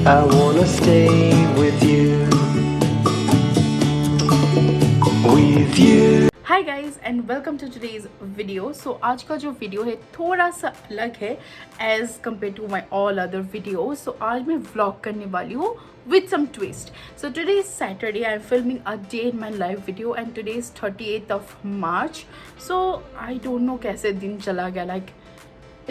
I wanna stay with you. With you. Hi guys and welcome to today's video. So आज का जो video है थोड़ा सा अलग है as compared to my all other videos. So आज मैं vlog करने वाली हूँ with some twist. So today is Saturday. I'm filming a day in my life video and today is 38th of March. So I don't know कैसे दिन चला गया, like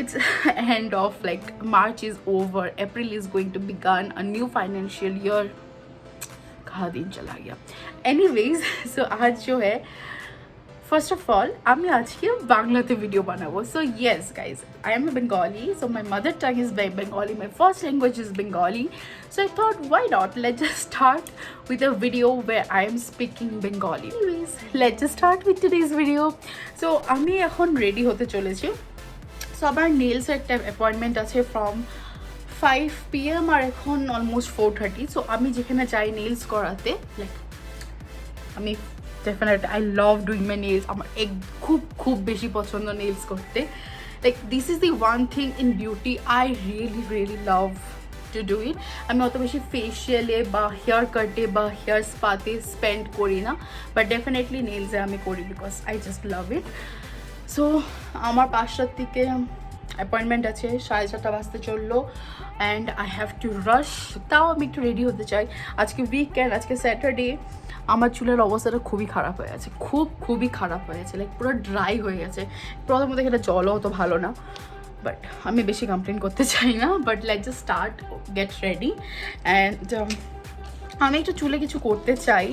it's end of, like March is over, April is going to begin a new financial year. कहाँ दिन चला गया. Anyways, so आज जो है first of all আমি আজকে বাংলাতে ভিডিও বানাবো. So yes guys, I am a Bengali, so my mother tongue is Bengali, my first language is Bengali. So I thought why not, let's just start with a video where I am speaking Bengali. Anyways, let's just start with today's video. So আমি এখন ready হতে চলেছি. So আমার nails একটা appointment আছে from 5 PM আর এখন almost 4:30. So আমি যেখানে যাই নেলস করাতে, লাইক আমি definitely I love doing my nails. আমার খুব বেশি পছন্দ নেলস করতে. Like this is the one thing in beauty I really love to do it. আমি অত বেশি ফেশিয়ালে বা হেয়ার কাটে বা হেয়ার স্পাতে স্পেন্ড করি না, বাট ডেফিনেটলি নেলসে আমি করি because I just love it. So আমার 5টার থেকে অ্যাপয়েন্টমেন্ট আছে, 4:30 বাজতে চললো অ্যান্ড আই হ্যাভ টু রাশ. তাও আমি একটু রেডি হতে চাই. আজকে উইকেন্ড, আজকে স্যাটারডে. আমার চুলের অবস্থাটা খুবই খারাপ হয়ে আছে, খুবই খারাপ হয়ে গেছে, লাইক পুরো ড্রাই হয়ে গেছে. প্রথমত এখানে জলও অত ভালো না, বাট আমি বেশি কমপ্লেন করতে চাই না. But let's just start, get ready. And আমি একটু চুলে কিছু করতে চাই.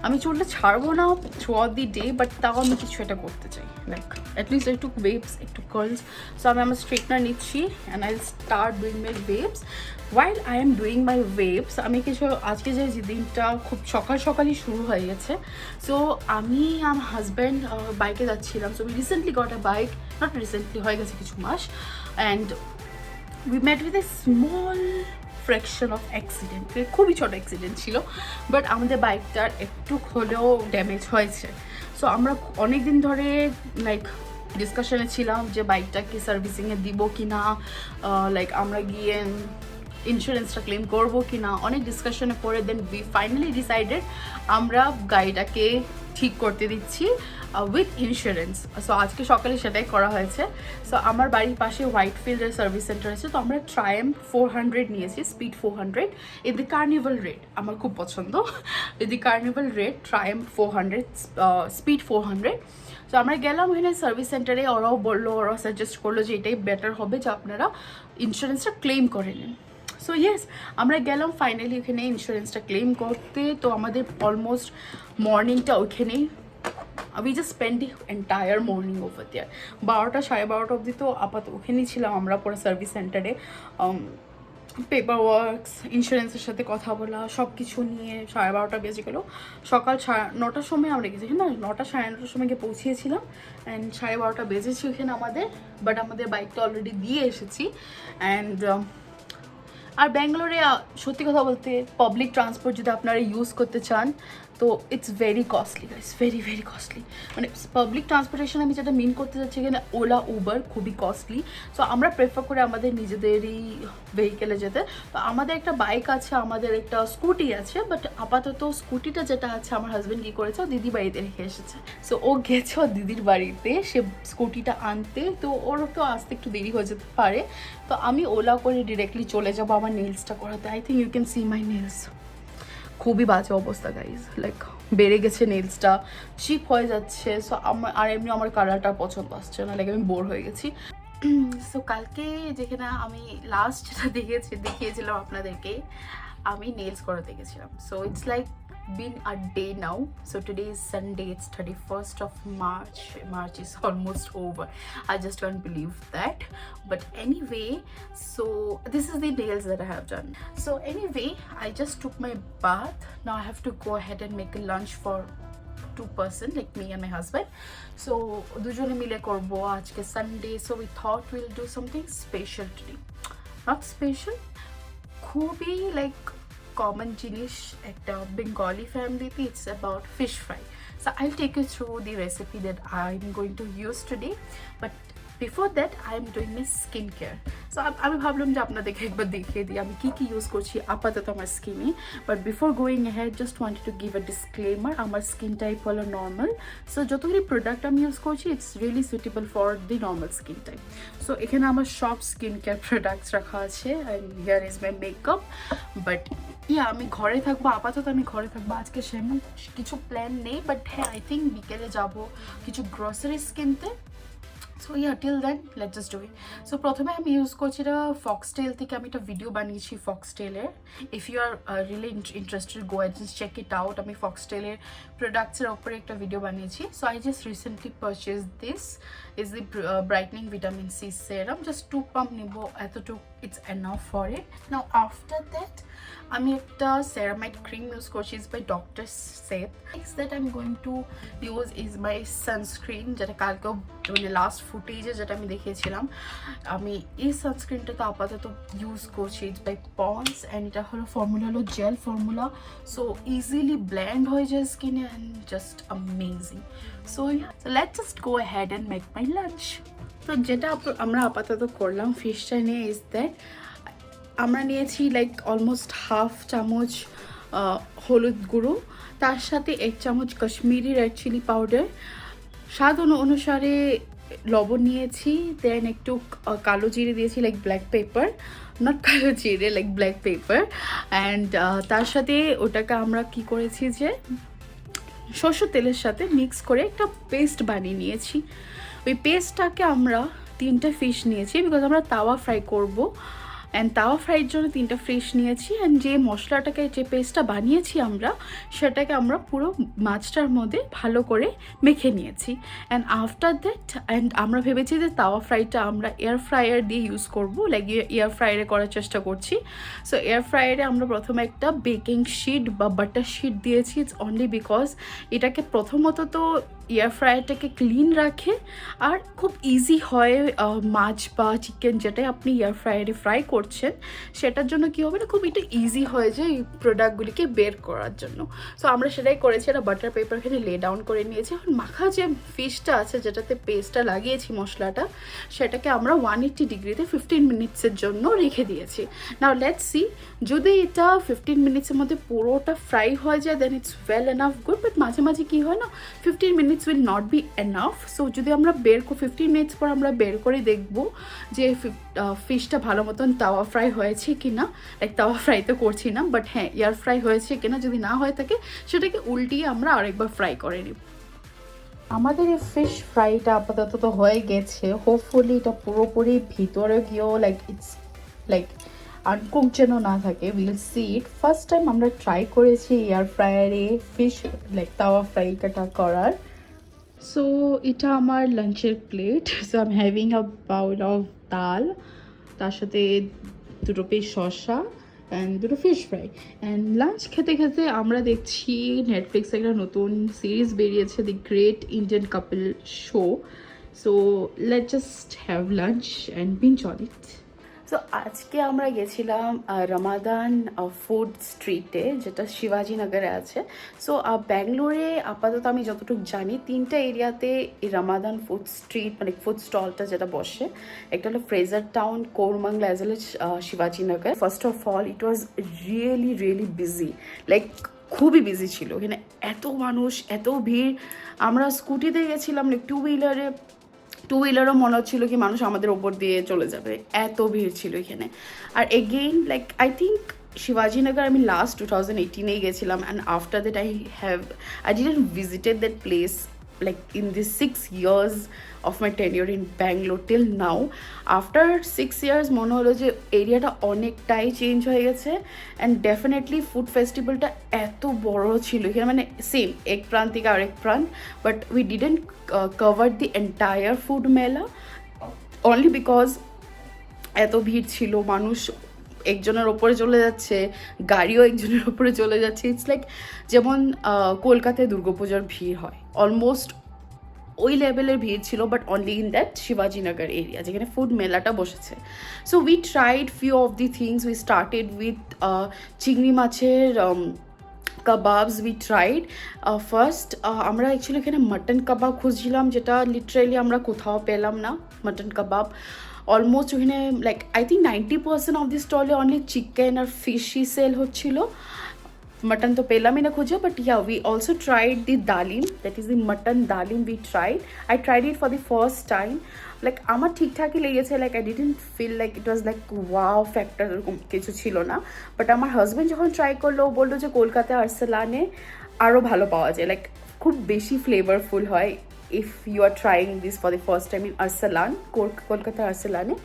আমি চুলটা ছাড়বো না through out the day, but তাও আমি কিছু একটা করতে চাই, লাইক অ্যাটলিস্ট একটু ওয়েভস, একটু কার্লস. সো আমি আমার স্ট্রেটনার নিচ্ছি and I start doing my waves. While I am doing my waves, আমি কিছু আজকে যে দিনটা খুব সকালই শুরু হয়ে গেছে. সো আমি আমার হাজব্যান্ড বাইকে যাচ্ছিলাম. So we recently got a bike, not recently, হয়ে গেছে কিছু মাস. And we met with a small fraction of accident, খুবই ছোটো অ্যাক্সিডেন্ট ছিল, বাট আমাদের বাইকটার একটু হলেও ড্যামেজ হয়েছে. সো আমরা অনেক দিন ধরে লাইক ডিসকাশনে ছিলাম যে বাইকটাকে সার্ভিসিংয়ে দিব কি না, লাইক আমরা গিয়ে ইন্স্যুরেন্সটা ক্লেম করবো কি না, অনেক ডিসকাশনে পরে দেন উই ফাইনালি ডিসাইডেড আমরা গাড়িটাকে ঠিক করতে দিচ্ছি উইথ ইন্স্যুরেন্স. সো আজকে সকালে সেটাই করা হয়েছে. সো আমার বাড়ির পাশে হোয়াইট ফিল্ডের সার্ভিস সেন্টার আছে, তো আমরা ট্রায়াম্ফ 400 নিয়েছি, speed 400 in the carnival red. আমার খুব পছন্দ in the carnival red Triumf 400 speed 400. So আমরা গেলাম ওখানে সার্ভিস সেন্টারে, ওরাও সাজেস্ট করলো যে এটাই বেটার হবে যে আপনারা ইন্স্যুরেন্সটা ক্লেম করে নেন. সো ইয়েস, আমরা গেলাম ফাইনালি ওখানে ইন্স্যুরেন্সটা ক্লেম করতে. তো আমাদের অলমোস্ট মর্নিংটা ওইখানেই, we just spend the entire morning over there. 12টা 12:30 অবধি তো আপাতত ওখানেই ছিলাম আমরা পুরো সার্ভিস সেন্টারে. পেপার ওয়ার্কস, ইন্স্যুরেন্সের সাথে কথা বলা, সব কিছু নিয়ে 12:30 বেজে গেলো. সকাল 9টার সময় আমরা গেছি, না 9টা 9:30টার সময় গিয়ে পৌঁছিয়েছিলাম. অ্যান্ড 12:30 বেজেছি ওখানে আমাদের, বাট আমাদের বাইকটা অলরেডি দিয়ে এসেছি. অ্যান্ড আর ব্যাঙ্গালোরে সত্যি কথা বলতে পাবলিক ট্রান্সপোর্ট যদি আপনারা ইউজ করতে চান তো it's very costly guys, very costly. মানে পাবলিক ট্রান্সপোর্টেশন আমি যেটা মিন করতে চাচ্ছি এখানে ওলা উবার খুবই কস্টলি. সো আমরা প্রেফার করে আমাদের নিজেদেরই ভেহিকেলে যেতে. তো আমাদের একটা বাইক আছে, আমাদের একটা স্কুটি আছে, বাট আপাতত স্কুটিটা যেটা আছে আমার হাজব্যান্ড কী করেছে, ও দিদি বাড়িতে রেখে এসেছে. সো ও গেছে ও দিদির বাড়িতে সে স্কুটিটা আনতে, তো ওর তো আসতে একটু দেরি হয়ে যেতে পারে. তো আমি ওলা করে ডিরেক্টলি চলে যাবো আমার নেলসটা করাতে. I think you can see my nails, খুবই বাজে অবস্থা গাইজ, লাইক বেড়ে গেছে নেলসটা, চিপ হয়ে যাচ্ছে. সো আমার আর এমনি আমার কালারটা পছন্দ আসছে না, লাইক আমি বোর হয়ে গেছি. সো কালকে যেখানে আমি লাস্ট যেটা দেখিয়েছিলাম আপনাদেরকে, আমি নেলস করাতে গেছিলাম. So it's like been a day now. So today is Sunday, it's 31st of March. March is almost over. I just can't believe that. But anyway, so this is the nails that I have done. So anyway, I just took my bath. Now I have to go ahead and make a lunch for 2 person, like me and my husband. So dujone mile korbo, ajke Sunday, so we thought we'll do something special today. Not special, খুবই like common জিনিস একটা Bengali ফ্যামিলিতে. It's about fish fry. So I'll take you through the recipe that I'm going to use today. But before that I am doing my skin care. So আমি ভাবলাম যে আপনাদেরকে একবার দেখিয়ে দিই আমি কী ইউজ করছি আপাতত আমার স্কিনে। But before going had just wanted to give a disclaimer, আমার স্কিন টাইপ হলো নর্মাল। সো যতগুলি প্রোডাক্ট আমি ইউজ করছি it's really suitable for the normal skin type. So এখানে আমার সব স্কিন কেয়ার প্রোডাক্টস রাখা আছে and here is my makeup. But আমি ঘরে থাকবো, আপাতত আমি ঘরে থাকবো, আজকে সেমন কিছু প্ল্যান নেই। বাট হ্যাঁ, আই থিঙ্ক বিকেলে যাবো কিছু গ্রসারিজ কিনতে। So till then let's just do it. So প্রথমে আমি ইউজ করছি এটা ফক্সটেল থেকে, আমি একটা ভিডিও বানিয়েছি ফক্সটেলের। If you are really interested go and just check it out. আমি ফক্সটেলের প্রোডাক্টসের ওপরে একটা ভিডিও বানিয়েছি। So I just recently purchase this is the brightening vitamin C serum. Just 2 pump নিব, এতটুকু it's enough for it. Now after that আমি একটা সেরামাইড ক্রিম ইউজ করছি, is by doctor Seth. Next that I am going to use is my sunscreen, যেটা কালকেও মানে last ফুটেজে যেটা আমি দেখিয়েছিলাম। আমি এই সানস্ক্রিনটা তো আপাতত ইউজ করছি, ইটস বাই পন্ডস অ্যান্ড এটা হলো ফর্মুলা হলো gel formula. So easily blend হয়ে যায় স্কিনে and just amazing. So let's just go ahead and make my lunch. তো যেটা আমরা আপাতত করলাম ফিশটা নিয়ে ইজ দ্যাট আমরা নিয়েছি লাইক অলমোস্ট হাফ চামচ হলুদ গুঁড়ো, তার সাথে 1 চামচ কাশ্মীরি রেড চিলি পাউডার, স্বাদ অনুসারে লবণ নিয়েছি, দেন একটু কালো জিরে দিয়েছি লাইক ব্ল্যাক পেপার, নট কালো জিরে লাইক ব্ল্যাক পেপার। অ্যান্ড তার সাথে ওটাকে আমরা কি করেছি যে সরষের তেলের সাথে মিক্স করে একটা পেস্ট বানিয়ে নিয়েছি। ওই পেস্টটাকে আমরা 3টা ফিশ নিয়েছি বিকজ আমরা তাওয়া ফ্রাই করবো। অ্যান্ড তাওয়া ফ্রাইয়ের জন্য 3টা ফিশ নিয়েছি। অ্যান্ড যে মশলাটাকে যে পেস্টটা বানিয়েছি আমরা, সেটাকে আমরা পুরো মাছটার মধ্যে ভালো করে মেখে নিয়েছি। অ্যান্ড আফটার দ্যাট আমরা ভেবেছি যে তাওয়া ফ্রাইটা আমরা এয়ার ফ্রায়ার দিয়ে ইউজ করবো, লাইক এয়ার ফ্রায়ারে করার চেষ্টা করছি। সো এয়ার ফ্রায়ারে আমরা প্রথমে একটা বেকিং শিট বা বাটার শিট দিয়েছি। ইটস অনলি বিকজ এটাকে প্রথমত তো এয়ার ফ্রায়ারটাকে ক্লিন রাখে আর খুব ইজি হয় মাছ বা চিকেন যেটাই আপনি এয়ার ফ্রায়ারে ফ্রাই করছেন সেটার জন্য কী হবে না, খুব এটা ইজি হয়ে যায় এই প্রোডাক্টগুলিকে বের করার জন্য। সো আমরা সেটাই করেছি, একটা বাটার পেপারখানে লে ডাউন করে নিয়েছি। এখন মাখা যে ফিশটা আছে যেটাতে পেস্টটা লাগিয়েছি মশলাটা, সেটাকে আমরা 180 ডিগ্রিতে 15 মিনিটসের জন্য রেখে দিয়েছি। নাও লেটস সি, যদি এটা 15 মিনিটসের মধ্যে পুরোটা ফ্রাই হয়ে যায় then it's well enough good. But মাঝে মাঝে কী হয় না, 15 minutes will not be enough. So যদি আমরা 15 মিনিটস পর আমরা বের করে দেখব যে ফিশটা ভালো মতন তাওয়া ফ্রাই হয়েছে কিনা, লাইক তাওয়া ফ্রাই তো করছি না বাট হ্যাঁ এয়ার ফ্রাই হয়েছে কিনা, যদি না হয়ে থাকে সেটাকে উল্টিয়ে আমরা আরেকবার ফ্রাই করে নিব। আমাদের এই ফিশ ফ্রাইটা আপাতত তো হয়ে গেছে। হোপফুলি এটা পুরোপুরি ভিতরে গিয়েও লাইক ইটস লাইক আনকুক যেন না থাকে, will see it. First time আমরা ট্রাই করেছি এয়ার ফ্রায়ারে ফিশ লাইক তাওয়া ফ্রাইটা করার। সো এটা আমার লাঞ্চের plate. So I am having a bowl of ডাল, তার সাথে 2 পিস শসা and 2 fish fry. And lunch খেতে খেতে আমরা দেখছি নেটফ্লিক্সে একটা নতুন সিরিজ বেরিয়েছে, দি great Indian couple show. So let's just have lunch and binge on it. So আজকে আমরা গেছিলাম রামাদান ফুড স্ট্রিটে, যেটা শিবাজি নগরে আছে। সো ব্যাঙ্গালোরে আপাতত আমি যতটুকু জানি 3টা এরিয়াতে এই রামাদান ফুড স্ট্রিট মানে ফুড স্টলটা যেটা বসে, একটা হলো Frazer Town, Koramangala as well as শিবাজি Nagar. First of all it was really busy, like খুবই বিজি ছিল এখানে, এত মানুষ এত ভিড়। আমরা স্কুটিতে গেছিলাম, লাইক টু হুইলারও মনে হচ্ছিলো কি মানুষ আমাদের ওপর দিয়ে চলে যাবে, এত ভিড় ছিল এখানে। আর এগেইন লাইক আই থিঙ্ক শিবাজি নগর আমি লাস্ট 2018 গেছিলাম and after that I didn't visited that place like in this 6 years of my tenure in Bangalore till now. After 6 years মনে হলো যে এরিয়াটা অনেকটাই চেঞ্জ হয়ে গেছে অ্যান্ড ডেফিনেটলি ফুড ফেস্টিভ্যালটা এত বড় ছিল এখানে, মানে সেম এক প্রান্ত থেকে আরেক প্রান্ত, but we didn't cover the entire food মেলা অনলি বিকজ এত ভিড় ছিল, মানুষ একজনের ওপরে চলে যাচ্ছে, গাড়িও একজনের ওপরে চলে যাচ্ছে। ইটস লাইক যেমন কলকাতায় দুর্গাপূজার ভিড় হয়, অলমোস্ট ওই লেভেলের ভিড় ছিল, বাট অনলি ইন দ্যাট শিবাজি নগর এরিয়া যেখানে ফুড মেলাটা বসেছে। So we tried few of the things. We started with চিংড়ি মাছের কাবাবস উই ট্রাইড ফার্স্ট। আমরা অ্যাকচুয়ালি এখানে মাটন কাবাব খুঁজছিলাম, যেটা লিটারেলি আমরা কোথাও পেলাম না মাটন কাবাব। অলমোস্ট ওখানে like I think 90% of the স্টলে অনলি চিকেন আর ফিশই সেল হচ্ছিল, mutton তো পেলামই না খুঁজে। But yeah, we also tried the dalim, that is the mutton dalim we tried. I tried it for the first time. Like আমার ঠিকঠাকই লেগেছে, like I didn't feel like it was like wow factor এরকম কিছু ছিল না। But আমার husband যখন try করলো বললো যে কলকাতা আরসালানে আরও ভালো পাওয়া যায়, লাইক খুব বেশি ফ্লেভারফুল হয় if you are trying this for the first time in Arsalan, Kolkata Arsalane.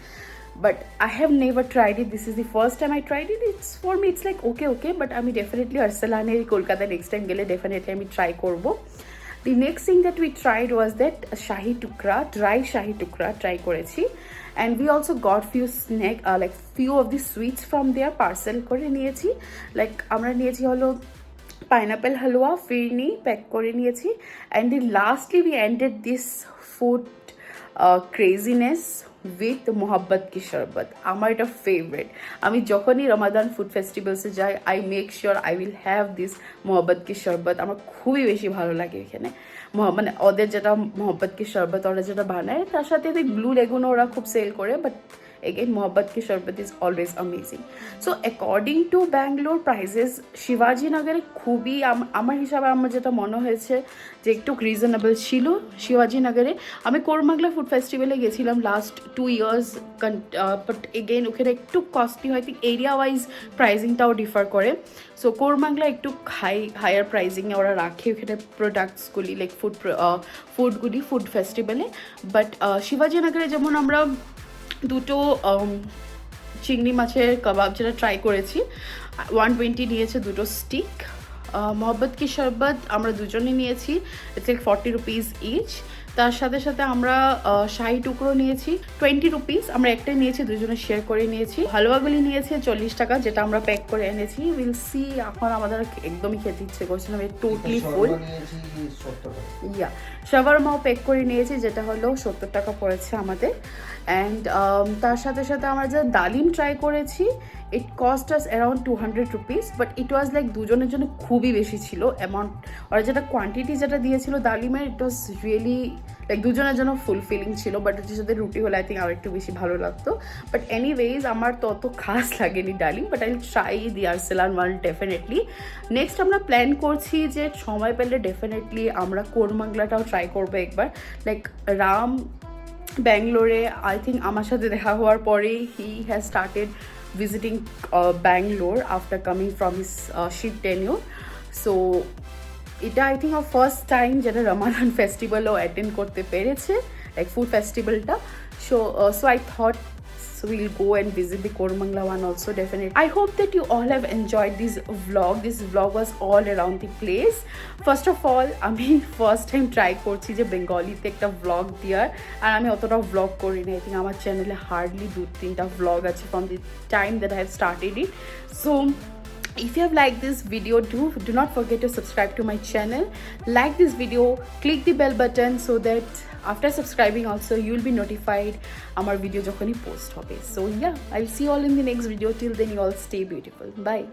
But I have never tried it. This is the first time I tried it. It's for me it's like okay, but আমি definitely Arsalane Kolkata next time গেলে definitely আমি try করব। The next thing that we tried was that shahi tukra, dry shahi tukra try করেছি। And we also got few snack like few of the sweets from their parcel করে নিয়েছি। Like আমরা নিয়েছি হলো pineapple হালুয়া ফিরনি pack করে নিয়েছি। And the lastly we ended this food craziness with মোহাব্বত কি শরবত। আমার এটা ফেভারিট। আমি যখনই রমাদান ফুড ফেস্টিভ্যালসে যাই I make sure I will have this মোহাব্বত কি শরবত। আমার খুবই বেশি ভালো লাগে এখানে, মানে ওদের যেটা মোহাব্বত কি শরবত ওরা যেটা বানায়, তার সাথে ব্লু লেগুনও ওরা খুব সেল করে। But again mohabbat ki sharbat is always amazing. So according to Bangalore prices Shivaji Nagar খুবই আমার হিসাবে আমার যেটা মনে হয়েছে যে একটু রিজনেবল ছিল শিবাজি নগরে। আমি কোরমাংলা ফুড ফেস্টিভ্যালে গেছিলাম লাস্ট 2 years, বাট এগেইন ওখানে একটু কস্টলি হয়, ঠিক এরিয়া ওয়াইজ প্রাইসিংটাও ডিফার করে। সো কোরমাংলা একটু হায়ার প্রাইসিংয়ে ওরা রাখে ওখানে প্রোডাক্টসগুলি, লাইক ফুডগুলি ফুড ফেস্টিভ্যালে। বাট শিবাজি নগরে যেমন আমরা দুটো চিংড়ি মাছের কাবাব যেটা ট্রাই করেছি 120 নিয়েছে দুটো স্টিক। মোহাব্বত কি শরবত আমরা দুজনে নিয়েছি, ইটস লাইক 40 রুপিস ইচ। তার সাথে সাথে আমরা শাহি টুকরো নিয়েছি 20 রুপিস, আমরা একটাই নিয়েছি, দুজনে শেয়ার করে নিয়েছি। হালুয়াগুলি নিয়েছে 40 টাকা, যেটা আমরা প্যাক করে এনেছি। উইল সি, এখন আমাদের একদমই খেতে ইচ্ছে করছে না, টোটালি ফুল। ইয়া শাওয়ারমাও প্যাক করে নিয়েছি, যেটা হলো 70 টাকা পড়েছে আমাদের। অ্যান্ড তার সাথে সাথে আমরা যে ডালিম ট্রাই করেছি it cost us around 200 rupees, but it was like দুজনের জন্য খুবই বেশি ছিল অ্যামাউন্ট। ওরা যেটা কোয়ান্টিটি যেটা দিয়েছিল ডালিমের ইট ওয়াজ রিয়েলি লাইক দুজনের জন্য ফুলফিলিং ছিল। বাট ওটার সাথে রুটি হলে আই থিঙ্ক আরও একটু বেশি ভালো লাগতো। বাট এনিওয়েজ আমার তো অত খাস লাগেনি ডালিম, but I will try the Arsalan one definitely. Next আমরা প্ল্যান করছি যে সময় পেলে ডেফিনেটলি আমরা কোরমাংলাটাও ট্রাই করবো একবার। লাইক রাম ব্যাঙ্গালোরে আই থিঙ্ক আমার সাথে দেখা হওয়ার পরেই he has started visiting Bangalore after coming from his ship tenure. So এটা আই থিঙ্ক আর ফার্স্ট টাইম যেটা রমাদান ফেস্টিভ্যালও অ্যাটেন্ড করতে পেরেছে, লাইক ফুড ফেস্টিভ্যালটা। So I thought we'll go and visit the Kormangla one also definitely. I hope that you all have enjoyed this vlog. This vlog was all around the place. First of all আমি first time try করছি যে বেঙ্গলিতে একটা vlog দেওয়ার, আর আমি অতটা vlog করি না। I think আমার চ্যানেলে হার্ডলি 2-3টা ভ্লগ আছে from the time that I have started it. So if you have liked this video, do not forget to subscribe to my channel. Like this video, click the bell button so that after subscribing also you will be notified amar video jokhoni post hobe. So yeah, I'll see you all in the next video. Till then you all stay beautiful. Bye.